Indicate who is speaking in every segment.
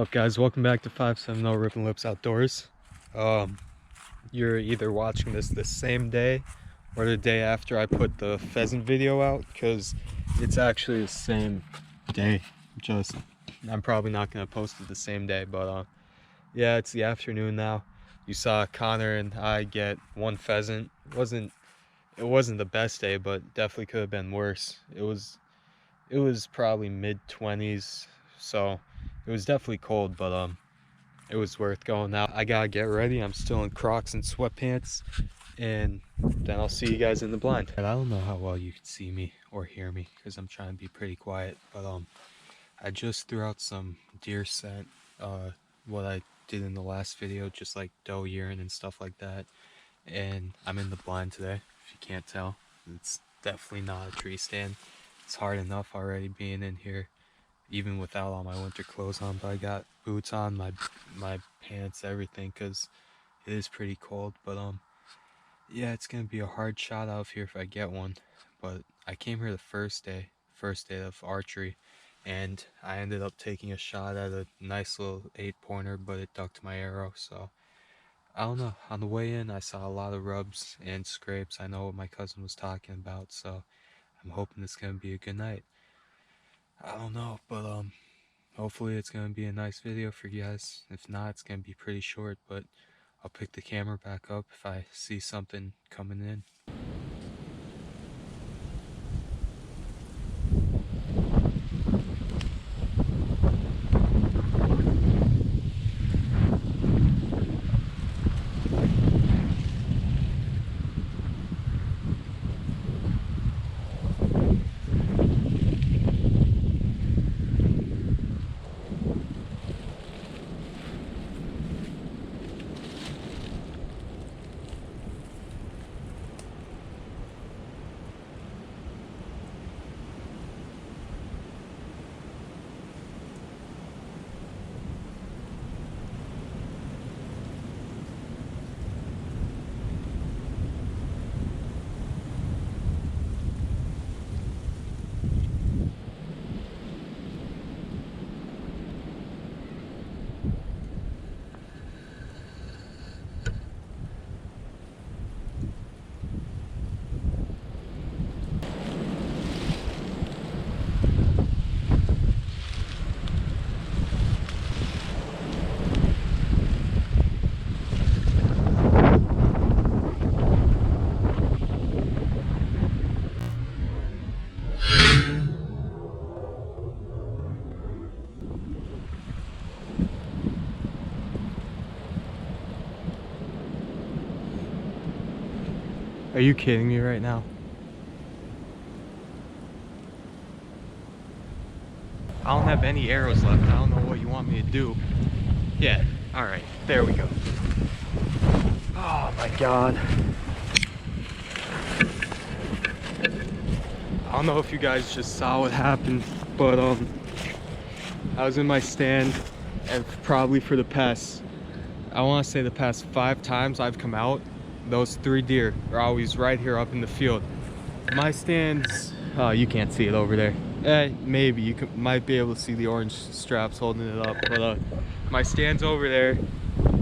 Speaker 1: What's up, guys? Welcome back to 570 Rippin Lips Outdoors. You're either watching this the same day or the day after I put the pheasant video out, because it's actually the same day. Just I'm probably not gonna post it the same day, but yeah, it's the afternoon now. You saw Connor and I get one pheasant. It wasn't the best day, but definitely could have been worse. It was probably mid-20s, so it was definitely cold, but it was worth going out. I gotta get ready. I'm still in Crocs and sweatpants, and then I'll see you guys in the blind. And I don't know how well you can see me or hear me because I'm trying to be pretty quiet, but I just threw out some deer scent, what I did in the last video, just like doe urine and stuff like that. And I'm in the blind today, if you can't tell. It's definitely not a tree stand. It's hard enough already being in here, even without all my winter clothes on, but I got boots on, my pants, everything, because it is pretty cold. But yeah, it's gonna be a hard shot out of here if I get one. But I came here the first day of archery, and I ended up taking a shot at a nice little 8-pointer, but it ducked my arrow. So I don't know, on the way in I saw a lot of rubs and scrapes. I know what my cousin was talking about, so I'm hoping it's gonna be a good night. I don't know, but hopefully it's gonna be a nice video for you guys. If not, it's gonna be pretty short, but I'll pick the camera back up if I see something coming in. Are you kidding me right now? I don't have any arrows left. I don't know what you want me to do. Yeah, alright, there we go. Oh my god. I don't know if you guys just saw what happened, but I was in my stand, and probably for the past, I want to say the past 5 times I've come out, those 3 deer are always right here up in the field. My stand's, oh, you can't see it over there. Maybe you might be able to see the orange straps holding it up, but my stand's over there.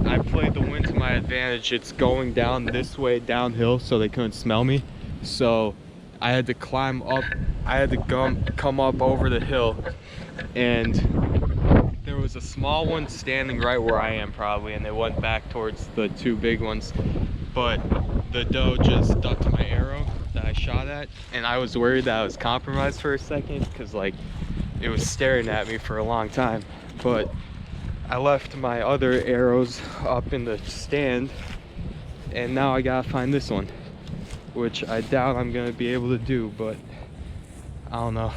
Speaker 1: I played the wind to my advantage. It's going down this way downhill, so they couldn't smell me. So I had to climb up. I had to come up over the hill, and there was a small one standing right where I am probably, and they went back towards the 2 big ones. But the doe just ducked my arrow that I shot at, and I was worried that I was compromised for a second, because like it was staring at me for a long time. But I left my other arrows up in the stand, and now I gotta find this one, which I doubt I'm gonna be able to do, but I don't know.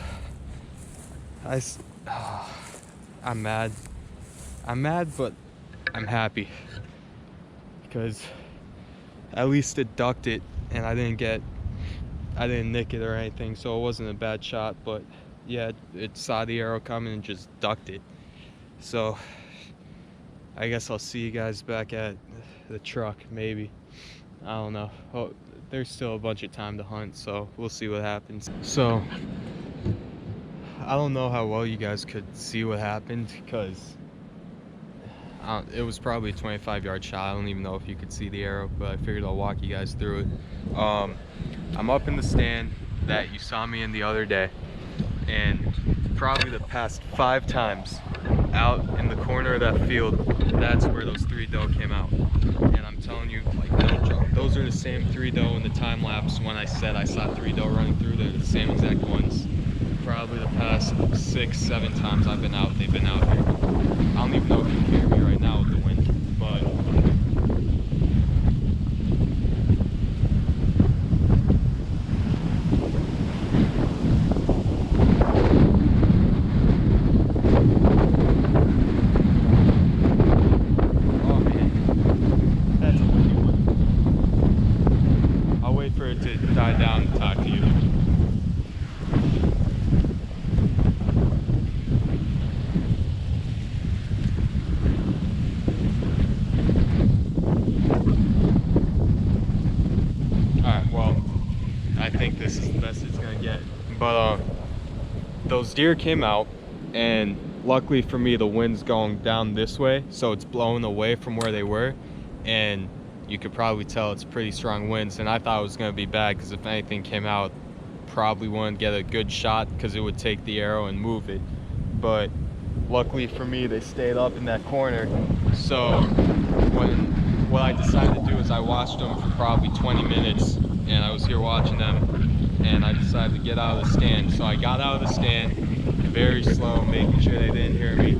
Speaker 1: I'm mad, but I'm happy, because at least it ducked it, and I didn't nick it or anything, so it wasn't a bad shot. But yeah, it saw the arrow coming and just ducked it. So I guess I'll see you guys back at the truck, maybe. I don't know. Oh, there's still a bunch of time to hunt, so we'll see what happens. So I don't know how well you guys could see what happened, because it was probably a 25-yard shot. I don't even know if you could see the arrow, but I figured I'll walk you guys through it. I'm up in the stand that you saw me in the other day, and probably the past 5 times out in the corner of that field, that's where those 3 doe came out. And I'm telling you, like, no joke, those are the same 3 doe in the time lapse when I said I saw 3 doe running through. They're the same exact ones. Probably the past 6, 7 times I've been out, they've been out here. I don't even know if you can hear me right now with the wind, but oh man, that's a windy one. I'll wait for it to die down and talk to you. I think this is the best it's gonna get. But those deer came out, and luckily for me the wind's going down this way, so it's blowing away from where they were, and you could probably tell it's pretty strong winds. And I thought it was gonna be bad, because if anything came out, probably wouldn't get a good shot because it would take the arrow and move it. But luckily for me, they stayed up in that corner. So what I decided to do is I watched them for probably 20 minutes, and I was here watching them, and I decided to get out of the stand. So I got out of the stand very slow, making sure they didn't hear me,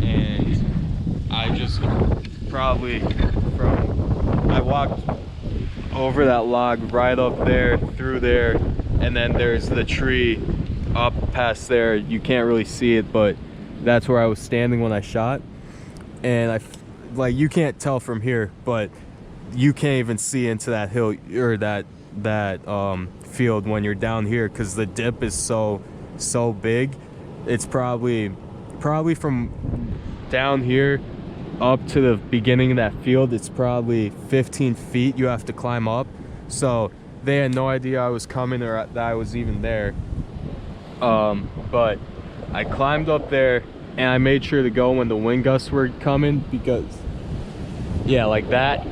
Speaker 1: and I just probably I walked over that log right up there, through there, and then there's the tree up past there. You can't really see it, but that's where I was standing when I shot. And like, you can't tell from here, but you can't even see into that hill or that field when you're down here, because the dip is so big. It's probably from down here up to the beginning of that field, it's probably 15 feet you have to climb up. So they had no idea I was coming or that I was even there. But I climbed up there, and I made sure to go when the wind gusts were coming, because yeah, like that,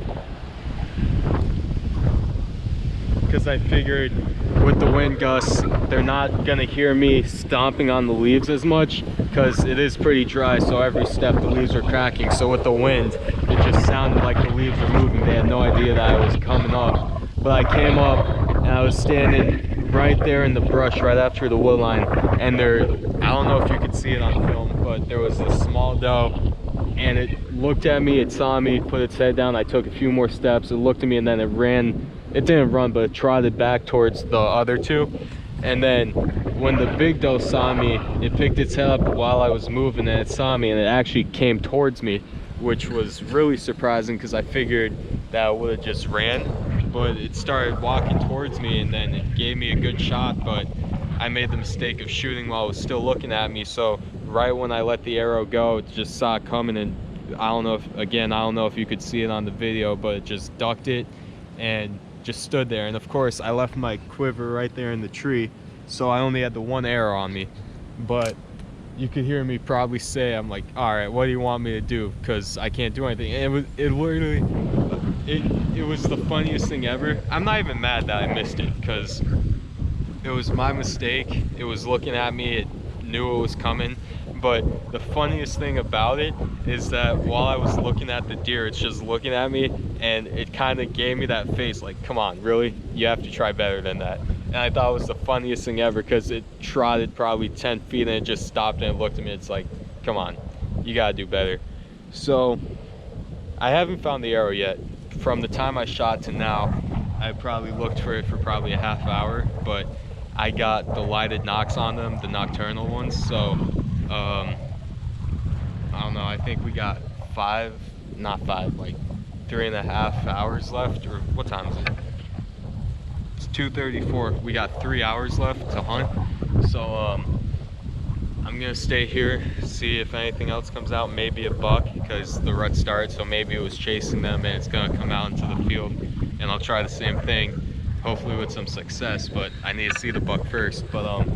Speaker 1: because I figured with the wind gusts they're not gonna hear me stomping on the leaves as much, because it is pretty dry, so every step the leaves are cracking. So with the wind, it just sounded like the leaves were moving. They had no idea that I was coming up. But I came up, and I was standing right there in the brush right after the wood line, and I don't know if you could see it on film, but there was this small doe, and it looked at me, it saw me, put its head down. I took a few more steps, it looked at me, and then it ran. It didn't run, but it trotted back towards the other 2. And then when the big doe saw me, it picked its head up while I was moving, and it saw me, and it actually came towards me, which was really surprising, because I figured that it would have just ran. But it started walking towards me, and then it gave me a good shot, but I made the mistake of shooting while it was still looking at me. So right when I let the arrow go, it just saw it coming, and I don't know if you could see it on the video, but it just ducked it and just stood there. And of course I left my quiver right there in the tree, so I only had the 1 arrow on me. But you could hear me probably say, I'm like, all right, what do you want me to do, because I can't do anything. And it was the funniest thing ever. I'm not even mad that I missed it, because it was my mistake. It was looking at me, it knew it was coming. But the funniest thing about it is that while I was looking at the deer, it's just looking at me, and it kind of gave me that face like, come on, really? You have to try better than that. And I thought it was the funniest thing ever, because it trotted probably 10 feet and it just stopped and it looked at me. It's like, come on, you gotta do better. So I haven't found the arrow yet. From the time I shot to now, I probably looked for it for probably a half hour, but I got the lighted nocks on them, the nocturnal ones. So I don't know, I think we got like 3.5 hours left. Or what time is it? It's 2:34. We got 3 hours left to hunt. So I'm gonna stay here, see if anything else comes out, maybe a buck, because the rut started, so maybe it was chasing them and it's gonna come out into the field, and I'll try the same thing, hopefully with some success. But I need to see the buck first. But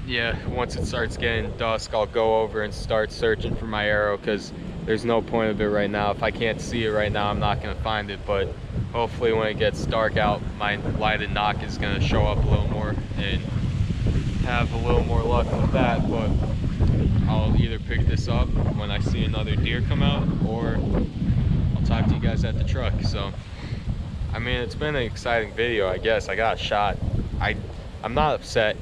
Speaker 1: yeah, once it starts getting dusk, I'll go over and start searching for my arrow, because there's no point of it right now. If I can't see it right now, I'm not gonna find it, but hopefully when it gets dark out, my lighted knock is gonna show up a little more and have a little more luck with that. But I'll either pick this up when I see another deer come out, or I'll talk to you guys at the truck. So I mean, it's been an exciting video, I guess. I got a shot. I'm not upset.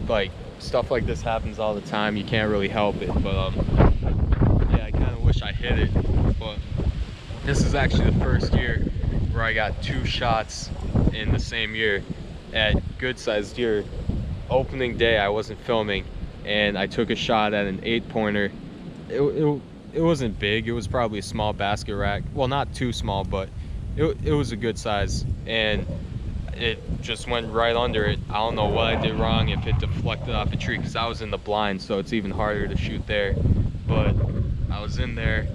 Speaker 1: Like, stuff like this happens all the time. You can't really help it. But yeah, I kind of wish I hit it. But this is actually the first year where I got 2 shots in the same year at good sized deer. Opening day, I wasn't filming, and I took a shot at an 8-pointer. It wasn't big. It was probably a small basket rack. Well, not too small, but it was a good size, and it just went right under it. I don't know what I did wrong, if it deflected off a tree, because I was in the blind, so it's even harder to shoot there. But I was in there,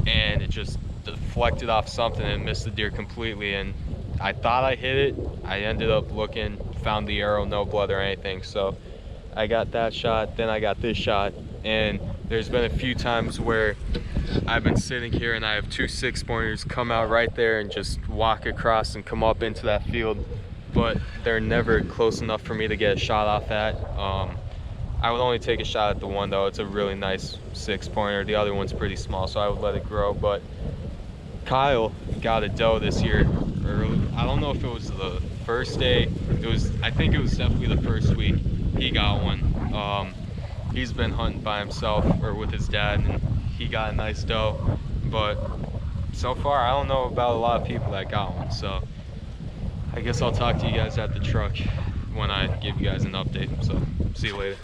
Speaker 1: and it just deflected off something and missed the deer completely. And I thought I hit it. I ended up looking, found the arrow, no blood or anything. So I got that shot, then I got this shot, and there's been a few times where I've been sitting here and I have 2 6-pointers come out right there and just walk across and come up into that field, but they're never close enough for me to get a shot off at. I would only take a shot at the one, though. It's a really nice 6-pointer. The other one's pretty small, so I would let it grow. But Kyle got a doe this year. I don't know if it was the first day. I think it was definitely the first week. He got one. He's been hunting by himself or with his dad, and he got a nice doe. But so far, I don't know about a lot of people that got one. So I guess I'll talk to you guys at the truck when I give you guys an update. So see you later.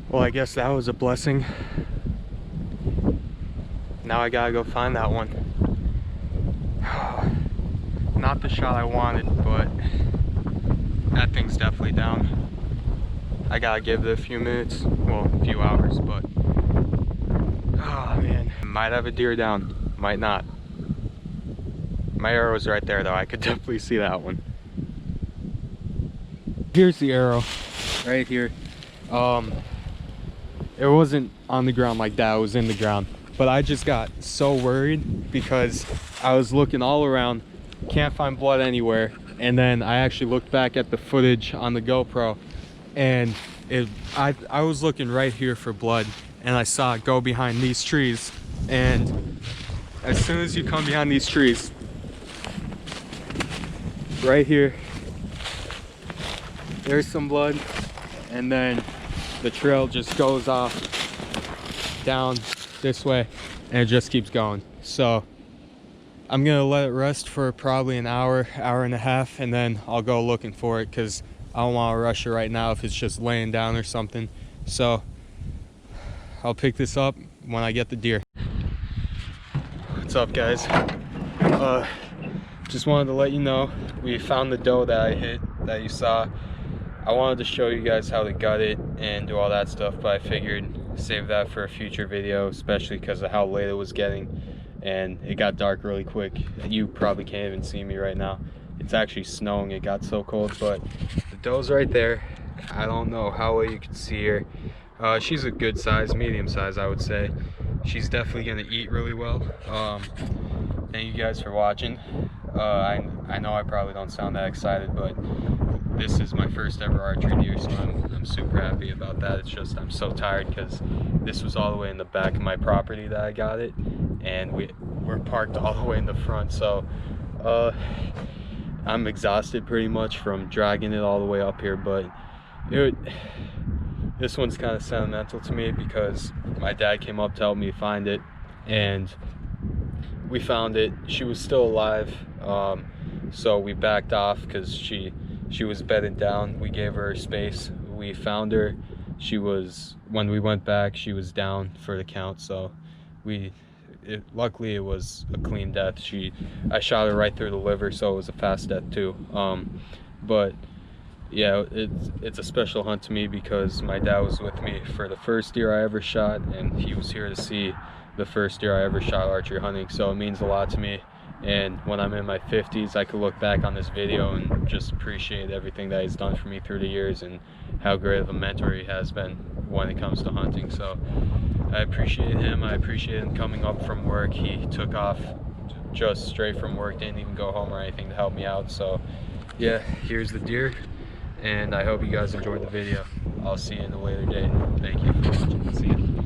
Speaker 1: Well, I guess that was a blessing. Now I gotta go find that one. Not the shot I wanted, but that thing's definitely down. I gotta give it a few minutes, well, a few hours, but oh man, might have a deer down, might not. My arrow's right there though, I could definitely see that one. Here's the arrow, right here. It wasn't on the ground like that, it was in the ground. But I just got so worried because I was looking all around, can't find blood anywhere. And then I actually looked back at the footage on the GoPro, and I was looking right here for blood, and I saw it go behind these trees. And as soon as you come behind these trees, right here, there's some blood, and then the trail just goes off down this way, and it just keeps going. So I'm gonna let it rest for probably an hour, hour and a half, and then I'll go looking for it, because I don't want to rush it right now if it's just laying down or something. So I'll pick this up when I get the deer. What's up, guys? Just wanted to let you know we found the doe that I hit, that you saw. I wanted to show you guys how to gut it and do all that stuff, but I figured save that for a future video, especially because of how late it was getting, and it got dark really quick. You probably can't even see me right now. It's actually snowing, it got so cold. But the doe's right there. I don't know how well you can see her. She's a good size, medium size, I would say. She's definitely gonna eat really well. Thank you guys for watching. I know I probably don't sound that excited, but this is my first ever archery deer, so I'm super happy about that. It's just I'm so tired because this was all the way in the back of my property that I got it, and we're parked all the way in the front. So I'm exhausted pretty much from dragging it all the way up here. But this one's kind of sentimental to me because my dad came up to help me find it, and we found it. She was still alive, so we backed off because she was bedded down. We gave her space. We found her. When we went back, she was down for the count. So luckily it was a clean death. I shot her right through the liver, so it was a fast death too. But yeah, it's a special hunt to me because my dad was with me for the first deer I ever shot, and he was here to see the first deer I ever shot archery hunting. So it means a lot to me. And when I'm in my 50s, I could look back on this video and just appreciate everything that he's done for me through the years and how great of a mentor he has been when it comes to hunting. So I appreciate him. I appreciate him coming up from work. He took off just straight from work, didn't even go home or anything to help me out. So yeah, here's the deer, and I hope you guys enjoyed the video. I'll see you in a later date. Thank you for watching. See you.